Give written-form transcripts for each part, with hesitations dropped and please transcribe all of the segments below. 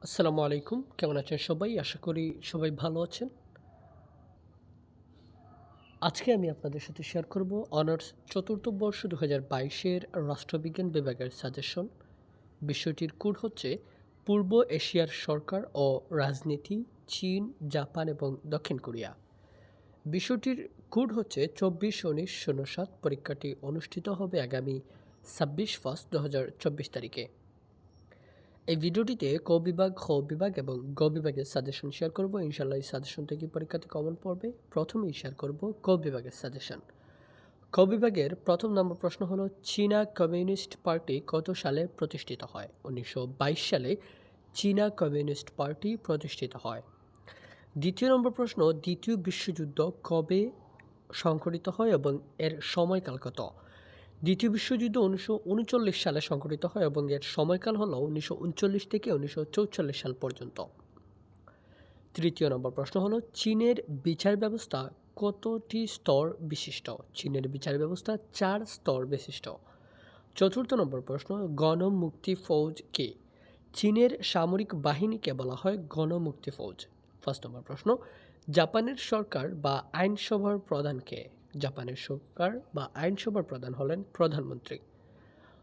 আসসালামু আলাইকুম। কেমন আছেন সবাই? আশা করি সবাই ভালো আছেন। আজকে আমি আপনাদের সাথে শেয়ার করব অনার্স চতুর্থ বর্ষ ২০২২ এর রাষ্ট্রবিজ্ঞান বিভাগের সাজেশন। বিষয়টির কোড হচ্ছে পূর্ব এশিয়ার সরকার ও রাজনীতি, চীন, জাপান এবং দক্ষিণ কোরিয়া। বিষয়টির কোড হচ্ছে ২৪-১৯-০৭। পরীক্ষাটি অনুষ্ঠিত হবে আগামী ২৬ ফার্স্ট ২০২৪ তারিখে। এই ভিডিওটিতে ক বিভাগ, খ বিভাগ এবং গ বিভাগের সাজেশন শেয়ার করব। ইনশাআল্লাহ এই সাজেশন থেকে পরীক্ষাতে কমন পড়বে। প্রথমেই শেয়ার করব ক বিভাগের সাজেশন। ক বিভাগের প্রথম নম্বর প্রশ্ন হলো চীনা কমিউনিস্ট পার্টি কত সালে প্রতিষ্ঠিত হয়? ১৯২২ সালে চীনা কমিউনিস্ট পার্টি প্রতিষ্ঠিত হয়। দ্বিতীয় নম্বর প্রশ্ন দ্বিতীয় বিশ্বযুদ্ধ কবে সংঘটিত হয় এবং এর সময়কাল কত? দ্বিতীয় বিশ্বযুদ্ধ ১৯৩৯ সালে সংঘটিত হয় এবং এর সময়কাল হল ১৯৩৯ থেকে ১৯৪৪ সাল পর্যন্ত। তৃতীয় নম্বর প্রশ্ন হলো চীনের বিচার ব্যবস্থা কতটি স্তর বিশিষ্ট? চীনের বিচার ব্যবস্থা ৪ স্তর বিশিষ্ট। চতুর্থ নম্বর প্রশ্ন গণমুক্তি ফৌজ কে? চীনের সামরিক বাহিনীকে বলা হয় গণমুক্তি ফৌজ। ফার্স্ট নম্বর প্রশ্ন জাপানের সরকার বা আইনসভার প্রধান কে? জাপানের সরকার বা আইনসভার প্রধান হলেন প্রধানমন্ত্রী।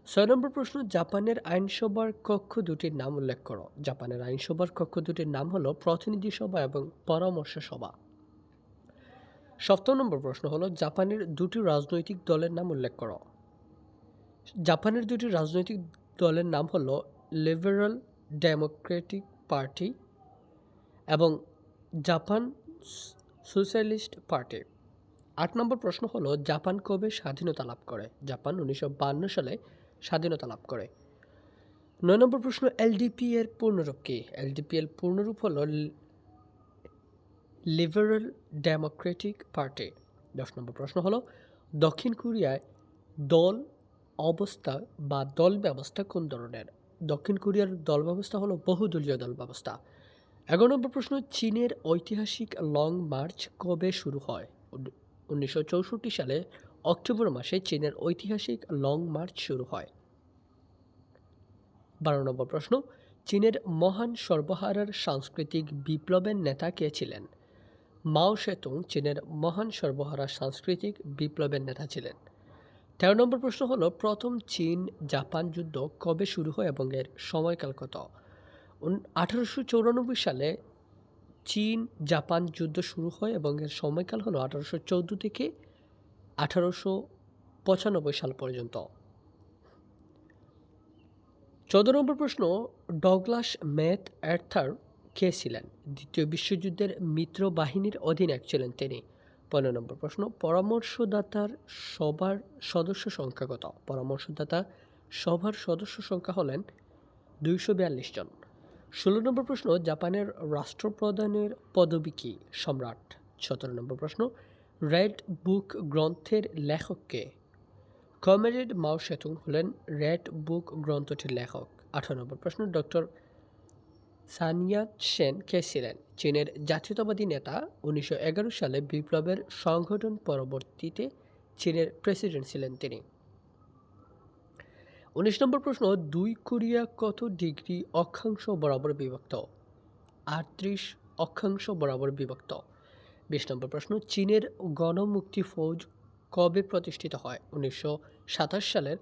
৬ নম্বর প্রশ্ন জাপানের আইনসভার কক্ষ দুটির নাম উল্লেখ করো। জাপানের আইনসভার কক্ষ দুটির নাম হলো প্রতিনিধি সভা এবং পরামর্শ সভা। ৭ নম্বর প্রশ্ন হলো জাপানের দুটি রাজনৈতিক দলের নাম উল্লেখ করো। জাপানের দুটি রাজনৈতিক দলের নাম হলো লিবারেল ডেমোক্রেটিক পার্টি এবং জাপান সোশ্যালিস্ট পার্টি। ৮ নম্বর প্রশ্ন হলো জাপান কবে স্বাধীনতা লাভ করে? জাপান ১৯৫২ সালে স্বাধীনতা লাভ করে। ৯ নম্বর প্রশ্ন এলডিপি এর পূর্ণরূপ কি? এলডিপি এর পূর্ণরূপ হলো লিবারেল ডেমোক্রেটিক পার্টি। ১০ নম্বর প্রশ্ন হলো দক্ষিণ কোরিয়ায় দল অবস্থা বা দল ব্যবস্থা কোন ধরনের? দক্ষিণ কোরিয়ার দল ব্যবস্থা হলো বহুদলীয় দল ব্যবস্থা। ১১ নম্বর প্রশ্ন চীনের ঐতিহাসিক লং মার্চ কবে শুরু হয়? ১৯৬৪ সালে অক্টোবর মাসে চীনের ঐতিহাসিক লং মার্চ শুরু হয়। ১২ নম্বর প্রশ্ন চীনের মহান সর্বহারার সাংস্কৃতিক বিপ্লবের নেতা কে ছিলেন? মাও সেতুং চীনের মহান সর্বহারা সাংস্কৃতিক বিপ্লবের নেতা ছিলেন। ১৩ নম্বর প্রশ্ন হলো প্রথম চীন জাপান যুদ্ধ কবে শুরু হয় এবং এর সময়কাল কত? ১৮৯৪ সালে চীন জাপান যুদ্ধ শুরু হয় এবং এর সময়কাল হলো ১৮১৪ থেকে ১৮৯৫ সাল পর্যন্ত। ১৪ নম্বর প্রশ্ন ডগলাস ম্যাক আর্থার কে ছিলেন? দ্বিতীয় বিশ্বযুদ্ধের মিত্র বাহিনীর অধিনায়ক ছিলেন তিনি। ১৫ নম্বর প্রশ্ন পরামর্শদাতার সভার সদস্য সংখ্যা কত? পরামর্শদাতা সভার সদস্য সংখ্যা হলেন ২৪২ জন। ১৬ নম্বর প্রশ্ন জাপানের রাষ্ট্রপ্রধানের পদবী কি? সম্রাট। ১৭ নম্বর প্রশ্ন রেড বুক গ্রন্থের লেখক কে? কমরেড মাও সেতুং হলেন রেড বুক গ্রন্থটির লেখক। ১৮ নম্বর প্রশ্ন ডক্টর সান ইয়াত সেন কে ছিলেন? চীনের জাতীয়তাবাদী নেতা। ১৯১১ সালে বিপ্লবের সংগঠন পরবর্তীতে চীনের প্রেসিডেন্ট ছিলেন তিনি। ১৯ নম্বর প্রশ্ন দুই কোরিয়া কত ডিগ্রি অক্ষাংশ বরাবর বিভক্ত? ৩৮ অক্ষাংশ বরাবর বিভক্ত। ২০ নম্বর প্রশ্ন চীনের গণমুক্তি ফৌজ কবে প্রতিষ্ঠিত হয়? ১৯২৭ সালের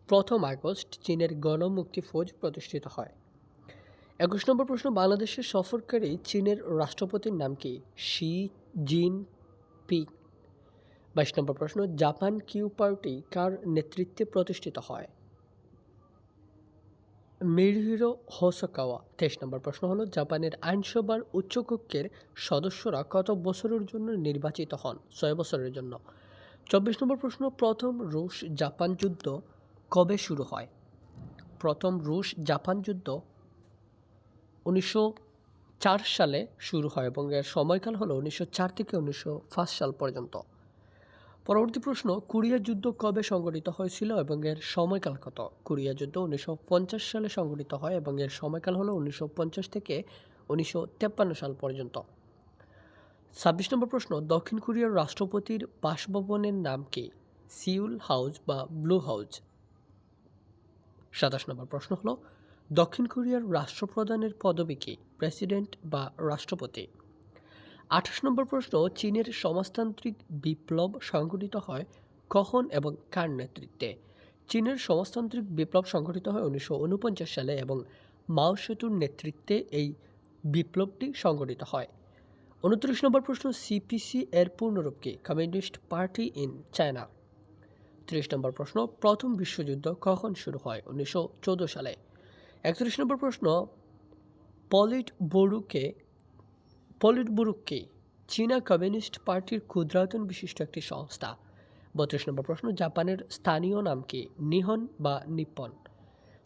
১ম আগস্ট চীনের গণমুক্তি ফৌজ প্রতিষ্ঠিত হয়। ২১ নম্বর প্রশ্ন বাংলাদেশের সফরকারী চীনের রাষ্ট্রপতির নাম কি? Xi Jinping. ২২ নম্বর প্রশ্ন জাপান কিউ পার্টি কার নেতৃত্বে প্রতিষ্ঠিত হয়? মিরহিরো হোসোকাওয়া। ২৩ নম্বর প্রশ্ন হলো জাপানের আইনসভার উচ্চকক্ষের সদস্যরা কত বছরের জন্য নির্বাচিত হন? ৬ বছরের জন্য। ২৪ নম্বর প্রশ্ন প্রথম রুশ জাপান যুদ্ধ কবে শুরু হয়? প্রথম রুশ জাপান যুদ্ধ ১৯০৪ সালে শুরু হয় এবং এর সময়কাল হলো ১৯০৪ থেকে ১৯০৫ সাল পর্যন্ত। পরবর্তী প্রশ্ন কোরিয়া যুদ্ধ কবে সংঘটিত হয়েছিল এবং এর সময়কাল কত? কোরিয়া যুদ্ধ ১৯৫০ সালে সংঘটিত হয় এবং এর সময়কাল হলো ১৯৫০ থেকে ১৯৫৩ সাল পর্যন্ত। ২৬ নম্বর প্রশ্ন দক্ষিণ কোরিয়ার রাষ্ট্রপতির বাসভবনের নাম কি? সিউল হাউস বা ব্লু হাউস। ২৭ নম্বর প্রশ্ন হলো দক্ষিণ কোরিয়ার রাষ্ট্রপ্রধানের পদবী কী? প্রেসিডেন্ট বা রাষ্ট্রপতি? 28 নম্বর প্রশ্ন, চীনের সমাজতান্ত্রিক বিপ্লব সংঘটিত হয় কখন এবং কার নেতৃত্বে? চীনের সমাজতান্ত্রিক বিপ্লব সংঘটিত হয় 1949 সালে এবং মাও সেতুর নেতৃত্বে এই বিপ্লবটি সংঘটিত হয়। 29 নম্বর প্রশ্ন, সিপিসি এর পূর্ণরূপ কি? Communist party in China. 30 নম্বর প্রশ্ন, প্রথম বিশ্বযুদ্ধ কখন শুরু হয়? 1914 সালে। 31 নম্বর প্রশ্ন, পলিটব্যুরো কি? চীনা কমিউনিস্ট পার্টির ক্ষুদ্রায়তন বিশিষ্ট একটি সংস্থা। 32 নম্বর প্রশ্ন, জাপানের স্থানীয় নাম কি? নিহন বা নিপ্পন।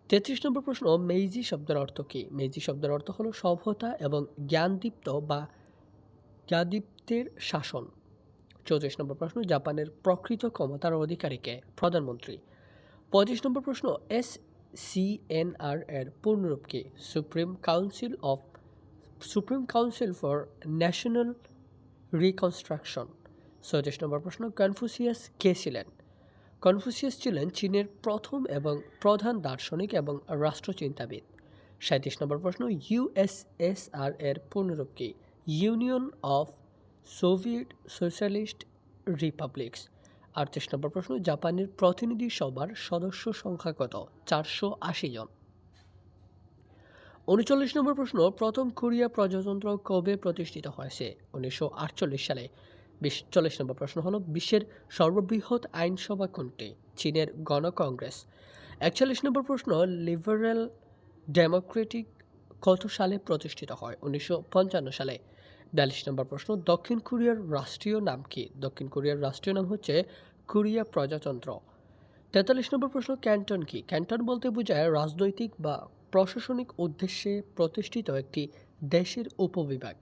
33 নম্বর প্রশ্ন, মেইজি শব্দের অর্থ কি? মেইজি শব্দের অর্থ হলো সভ্যতা এবং জ্ঞানদীপ্ত বা জ্ঞানদীপ্তের শাসন। 34 নম্বর প্রশ্ন, জাপানের প্রকৃত ক্ষমতার অধিকারীকে? প্রধানমন্ত্রী। 35 নম্বর প্রশ্ন, SCNR এর পূর্ণরূপ কি? Supreme council for national reconstruction. 36 নম্বর প্রশ্ন, কনফুসিয়াস কে ছিলেন? কনফুসিয়াস ছিলেন চীনের প্রথম এবং প্রধান দার্শনিক এবং রাষ্ট্রচিন্তাবিদ। 37 নম্বর প্রশ্ন, USSR এর পূর্ণরূপ কি? Union of Soviet socialist republics. 38 নম্বর প্রশ্ন, জাপানের প্রতিনিধি সভার সদস্য সংখ্যা কত? 480 জন। 39 নম্বর প্রশ্ন, প্রথম কোরিয়া প্রজাতন্ত্র কবে প্রতিষ্ঠিত হয়েছে? 1948 সালে। 40 নম্বর প্রশ্ন হলো, বিশ্বের সর্ববৃহৎ আইনসভা কোনটি? চীনের গণকংগ্রেস। 41 নম্বর প্রশ্ন, লিবারেল ডেমোক্রেটিক কত সালে প্রতিষ্ঠিত হয়? 1955 সালে। 42 নম্বর প্রশ্ন, দক্ষিণ কোরিয়ার রাষ্ট্রীয় নাম কি? দক্ষিণ কোরিয়ার রাষ্ট্রীয় নাম হচ্ছে কোরিয়া প্রজাতন্ত্র। 43 নম্বর প্রশ্ন, ক্যান্টন কি? ক্যান্টন বলতে বোঝায় রাজনৈতিক বা প্রশাসনিক উদ্দেশ্যে প্রতিষ্ঠিত একটি দেশের উপবিভাগ।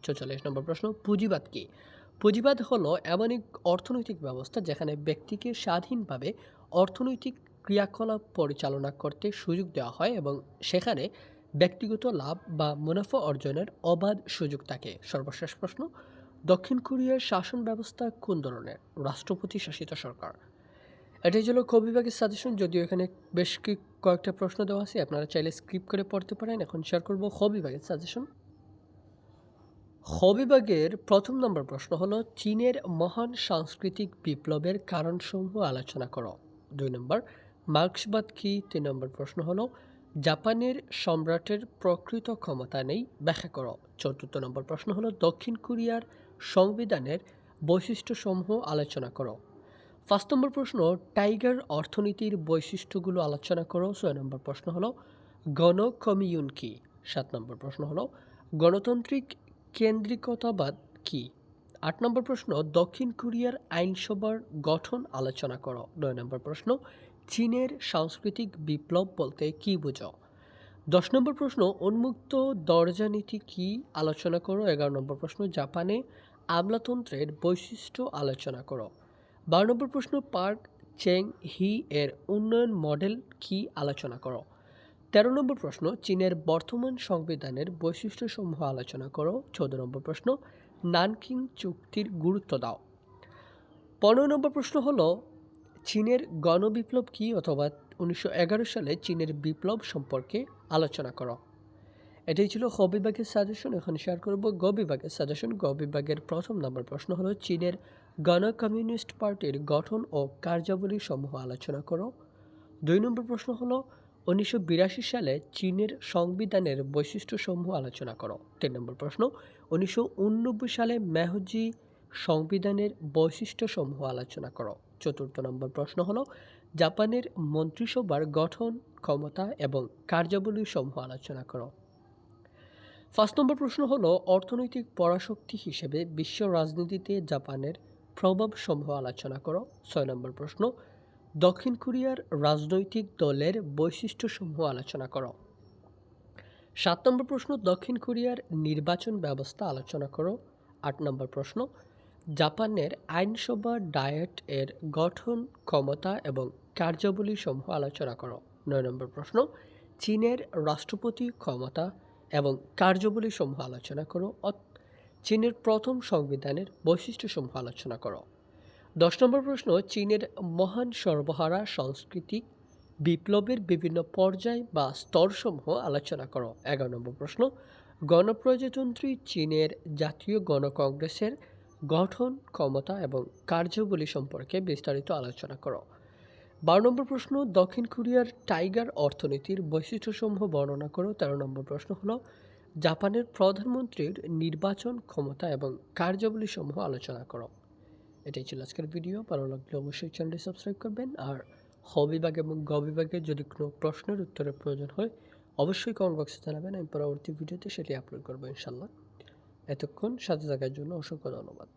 44 নম্বর প্রশ্ন, পুঁজিবাদ কি? পুঁজিবাদ হলো এমন এক অর্থনৈতিক ব্যবস্থা যেখানে ব্যক্তিকে স্বাধীনভাবে অর্থনৈতিক ক্রিয়াকলাপ পরিচালনা করতে সুযোগ দেওয়া হয় এবং সেখানে ব্যক্তিগত লাভ বা মুনাফা অর্জনের অবাধ সুযোগ থাকে। সর্বশেষ প্রশ্ন, দক্ষিণ কোরিয়ার শাসন ব্যবস্থা কোন ধরনের? রাষ্ট্রপতি শাসিত সরকার। এটাই ছিল ক বিভাগের সাজেশন। যদিও এখানে বেশ কয়েকটা প্রশ্ন দেওয়া আছে, আপনারা চাইলে স্ক্রিপ করে পড়তে পারেন। এখন শেয়ার করব খ বিভাগের সাজেশন। খ বিভাগের প্রথম নম্বর প্রশ্ন হলো, চীনের মহান সাংস্কৃতিক বিপ্লবের কারণসমূহ আলোচনা করো। 2 নম্বর, মার্ক্সবাদ কি? 3 নম্বর প্রশ্ন হলো, জাপানের সম্রাটের প্রকৃত ক্ষমতা নেই, ব্যাখ্যা করো। 4 নম্বর প্রশ্ন হলো, দক্ষিণ কোরিয়ার সংবিধানের বৈশিষ্ট্যসমূহ আলোচনা করো। 5 নম্বর প্রশ্ন, টাইগার অর্থনীতির বৈশিষ্ট্যগুলো আলোচনা করো। 6 নম্বর প্রশ্ন হলো, গণ কমিউন কি? 7 নম্বর প্রশ্ন হলো, গণতান্ত্রিক কেন্দ্রিকতাবাদ কি? 8 নম্বর প্রশ্ন, দক্ষিণ কোরিয়ার আইনসভার গঠন আলোচনা করো। 9 নম্বর প্রশ্ন, চীনের সাংস্কৃতিক বিপ্লব বলতে কি বোঝো? 10 নম্বর প্রশ্ন, উন্মুক্ত দরজা নীতি কি? আলোচনা করো। 11 নম্বর প্রশ্ন, জাপানে আমলাতন্ত্রের বৈশিষ্ট্য আলোচনা করো। 12 নম্বর প্রশ্ন, পার্ক চেং হি এর উন্নয়ন মডেল কি? আলোচনা করো। 13 নম্বর প্রশ্ন, চীনের বর্তমান সংবিধানের বৈশিষ্ট্যসমূহ আলোচনা করো। 14 নম্বর প্রশ্ন, নানকিং চুক্তির গুরুত্ব দাও। 15 নম্বর প্রশ্ন হলো, চীনের গণবিপ্লব কি? অথবা 1911 সালে চীনের বিপ্লব সম্পর্কে আলোচনা করো। এটাই ছিল খ বিভাগের সাজেশন। এখন শেয়ার করব গ বিভাগের সাজেশন। গ বিভাগের প্রথম নম্বর প্রশ্ন হলো, চীনের গণ কমিউনিস্ট পার্টির গঠন ও কার্যাবলী সমূহ আলোচনা করো। 2 নম্বর প্রশ্ন হলো, 1982 সালে চীনের সংবিধানের বৈশিষ্ট্যসমূহ আলোচনা করো। 3 নম্বর প্রশ্ন, 1989 সালে মেহজি সংবিধানের বৈশিষ্ট্যসমূহ আলোচনা করো। 4 নম্বর প্রশ্ন হলো, জাপানের মন্ত্রিসভার গঠন, ক্ষমতা এবং কার্যাবলী সমূহ আলোচনা করো। 5 নম্বর প্রশ্ন হলো, অর্থনৈতিক পরাশক্তি হিসেবে বিশ্ব রাজনীতিতে জাপানের প্রভাবসমূহ আলোচনা করো। 6 নম্বর প্রশ্ন, দক্ষিণ কোরিয়ার রাজনৈতিক দলের বৈশিষ্ট্যসমূহ আলোচনা করো। 7 নম্বর প্রশ্ন, দক্ষিণ কোরিয়ার নির্বাচন ব্যবস্থা আলোচনা করো। 8 নম্বর প্রশ্ন, জাপানের আইনসভা ডায়েট এর গঠন, ক্ষমতা এবং কার্যাবলী সমূহ আলোচনা করো। 9 নম্বর প্রশ্ন, চীনের রাষ্ট্রপতি ক্ষমতা এবং কার্যাবলী সমূহ আলোচনা করো। চীনের প্রথম সংবিধানের বৈশিষ্ট্যসমূহ আলোচনা করো। 10 নম্বর প্রশ্ন, চীনের মহান সর্বহারা সংস্কৃতি বিপ্লবের বিভিন্ন পর্যায় বা স্তরসমূহ আলোচনা করো। 11 নম্বর প্রশ্ন, গণপ্রজাতন্ত্রী চীনের জাতীয় গণকংগ্রেসের গঠন, ক্ষমতা এবং কার্যাবলী সম্পর্কে বিস্তারিত আলোচনা করো। 12 নম্বর প্রশ্ন, দক্ষিণ কোরিয়ার টাইগার অর্থনীতির বৈশিষ্ট্যসমূহ বর্ণনা করো। 13 নম্বর প্রশ্ন হলো জাপানের প্রধানমন্ত্রীর নির্বাচন ক্ষমতা এবং কার্যাবলী সমূহ আলোচনা করো। এটাই ছিল আজকের ভিডিও। ভালো লাগলে অবশ্যই চ্যানেলটি সাবস্ক্রাইব করবেন। আর খ বিভাগ এবং গ বিভাগে যদি কোনো প্রশ্নের উত্তরের প্রয়োজন হয় অবশ্যই কমেন্ট বক্সে জানাবেন। আমি পরবর্তী ভিডিওতে সেটি আপলোড করবো ইনশাল্লাহ। এতক্ষণ সাথে থাকার জন্য অসংখ্য ধন্যবাদ।